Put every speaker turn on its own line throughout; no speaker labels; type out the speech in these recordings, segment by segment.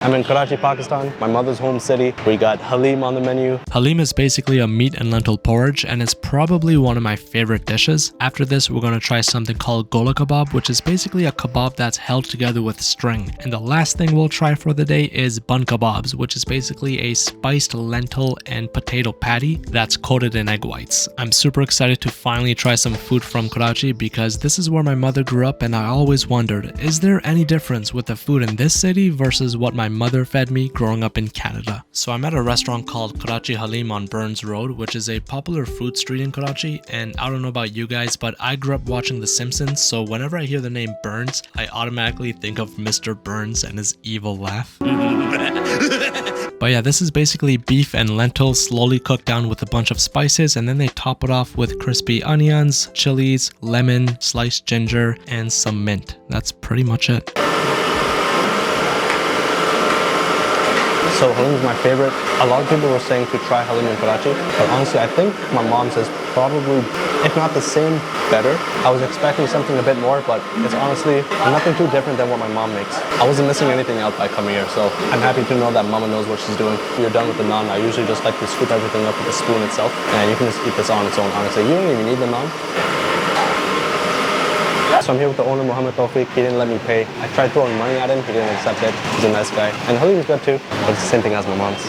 I'm in Karachi, Pakistan, my mother's home city. We got halim on the menu.
Halim is basically a meat and lentil porridge, and it's probably one of my favorite dishes. After this, we're gonna try something called Gola Kabob, which is basically a kebab that's held together with string. And the last thing we'll try for the day is Bun Kabobs, which is basically a spiced lentil and potato patty that's coated in egg whites. I'm super excited to finally try some food from Karachi because this is where my mother grew up, and I always wondered, is there any difference with the food in this city versus what my mother fed me growing up in Canada? So I'm at a restaurant called Karachi Halim on Burns Road, which is a popular food street in Karachi. And I don't know about you guys, but I grew up watching The Simpsons, so whenever I hear the name Burns, I automatically think of Mr. Burns and his evil laugh. But yeah, this is basically beef and lentils slowly cooked down with a bunch of spices, and then they top it off with crispy onions, chilies, lemon, sliced ginger, and some mint. That's pretty much it.
So halim is my favorite. A lot of people were saying to try halim in Karachi, but honestly I think my mom's is probably, if not the same, better. I was expecting something a bit more, but it's honestly nothing too different than what my mom makes. I wasn't missing anything out by coming here, so I'm happy to know that mama knows what she's doing. When you're done with the naan, I usually just like to scoop everything up with the spoon itself, and you can just eat this on its own, honestly. You don't even need the naan. So I'm here with the owner, Mohammed Tawfiq. He didn't let me pay. I tried throwing money at him. He didn't accept it. He's a nice guy. And halim is good too, but it's the same thing as my mom's.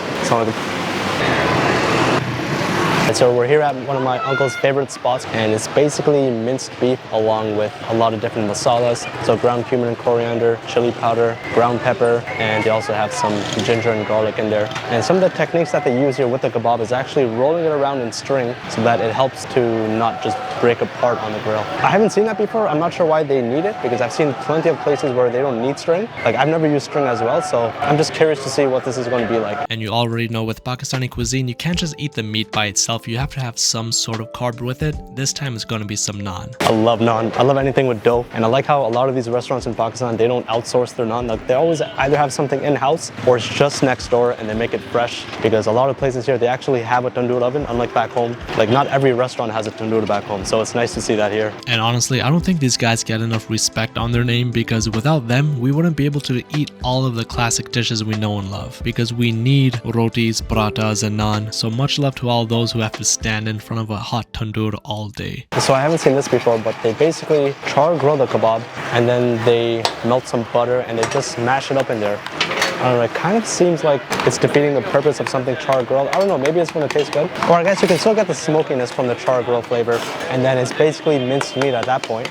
So we're here at one of my uncle's favorite spots, and it's basically minced beef along with a lot of different masalas. So ground cumin and coriander, chili powder, ground pepper, and they also have some ginger and garlic in there. And some of the techniques that they use here with the kebab is actually rolling it around in string so that it helps to not just break apart on the grill. I haven't seen that before. I'm not sure why they need it, because I've seen plenty of places where they don't need string. Like, I've never used string as well, so I'm just curious to see what this is going to be like.
And you already know with Pakistani cuisine, you can't just eat the meat by itself. You have to have some sort of carb with it. This time it's going to be some naan.
I love naan. I love anything with dough. And I like how a lot of these restaurants in Pakistan, they don't outsource their naan. Like, they always either have something in-house or it's just next door and they make it fresh. Because a lot of places here, they actually have a tandoor oven, unlike back home. Like, not every restaurant has a tandoor back home. So it's nice to see that here.
And honestly, I don't think these guys get enough respect on their name, because without them, we wouldn't be able to eat all of the classic dishes we know and love. Because we need rotis, parathas, and naan. So much love to all those who have to stand in front of a hot tandoor all day.
So I haven't seen this before, but they basically char grill the kebab and then they melt some butter and they just mash it up in there. I don't know, it kind of seems like it's defeating the purpose of something char grilled. I don't know, maybe it's going to taste good. Or I guess you can still get the smokiness from the char grill flavor, and then it's basically minced meat at that point.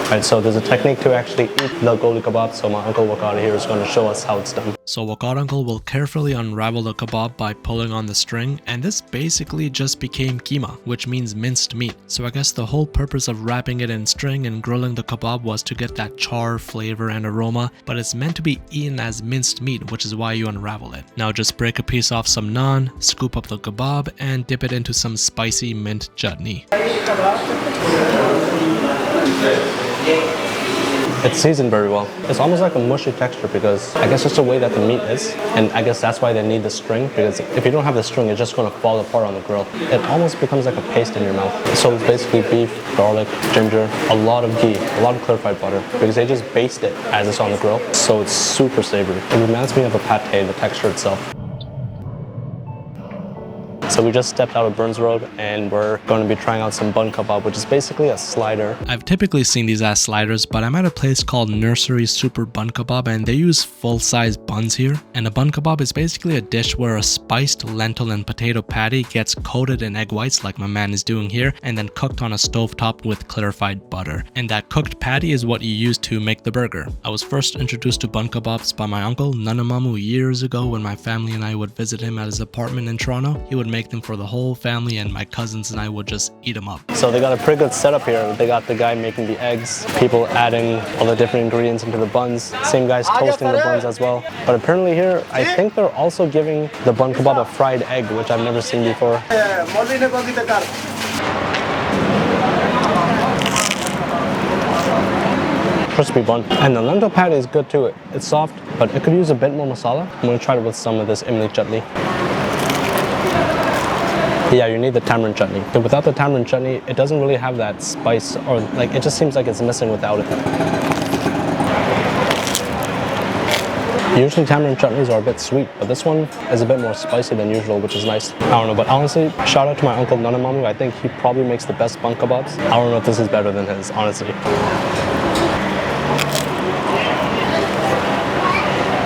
Alright, so there's a technique to actually eat the Gola Kabob, so my uncle Waqar here is going to show us how it's done.
So Waqar uncle will carefully unravel the kebab by pulling on the string, and this basically just became keema, which means minced meat. So I guess the whole purpose of wrapping it in string and grilling the kebab was to get that char flavor and aroma, but it's meant to be eaten as minced meat, which is why you unravel it. Now just break a piece off some naan, scoop up the kebab, and dip it into some spicy mint chutney.
It's seasoned very well. It's almost like a mushy texture because I guess it's the way that the meat is, and I guess that's why they need the string, because if you don't have the string, it's just going to fall apart on the grill. It almost becomes like a paste in your mouth. So it's basically beef, garlic, ginger, a lot of ghee, a lot of clarified butter, because they just baste it as it's on the grill. So it's super savory. It reminds me of a pate, the texture itself. So we just stepped out of Burns Road and we're going to be trying out some Bun Kabob, which is basically a slider.
I've typically seen these as sliders, but I'm at a place called Nursery Super Bun Kabob, and they use full-size buns here. And a Bun Kabob is basically a dish where a spiced lentil and potato patty gets coated in egg whites like my man is doing here, and then cooked on a stovetop with clarified butter. And that cooked patty is what you use to make the burger. I was first introduced to Bun Kabobs by my uncle Nanamamu years ago when my family and I would visit him at his apartment in Toronto. He would make them for the whole family, and my cousins and I would just eat them up.
So they got a pretty good setup here. They got the guy making the eggs, people adding all the different ingredients into the buns, same guy's toasting the buns as well. But apparently here, I think they're also giving the Bun Kabob a fried egg, which I've never seen before. Crispy bun. And the lentil patty is good too. It's soft, but it could use a bit more masala. I'm going to try it with some of this imli chutney. Yeah, you need the tamarind chutney. And without the tamarind chutney, it doesn't really have that spice, or like it just seems like it's missing without it. Usually tamarind chutneys are a bit sweet, but this one is a bit more spicy than usual, which is nice. I don't know, but honestly, shout out to my uncle Nanamamu. I think he probably makes the best bun kebabs. I don't know if this is better than his, honestly.